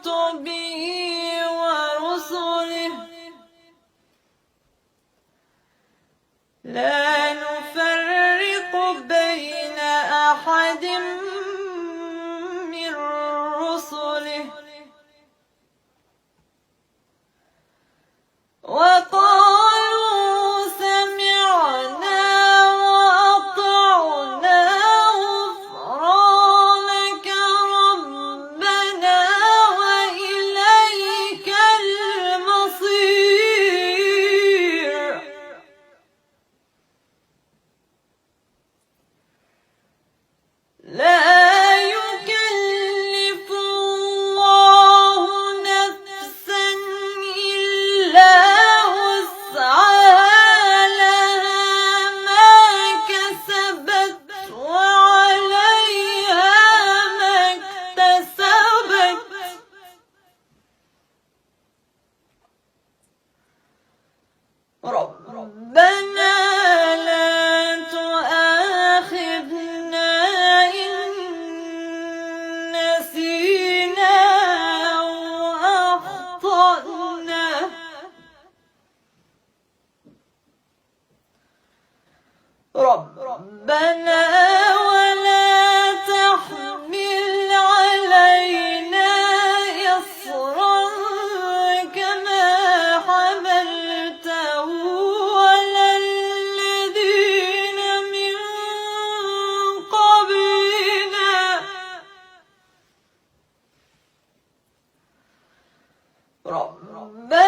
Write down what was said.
كتبه ورسله لا نفرق بين أحد من رسله وقالوا سمعنا وأطعنا غفرانك ربنا وإليك المصير لا يكلف الله نفسا إلا وسعها لها ما كسبت وعليها ما اكتسبت ربنا لا تؤاخذنا إن نسينا أو أخطأنا ربنا ولا تحمل علينا إصرا كما حملته على الذين من قبلنا ربنا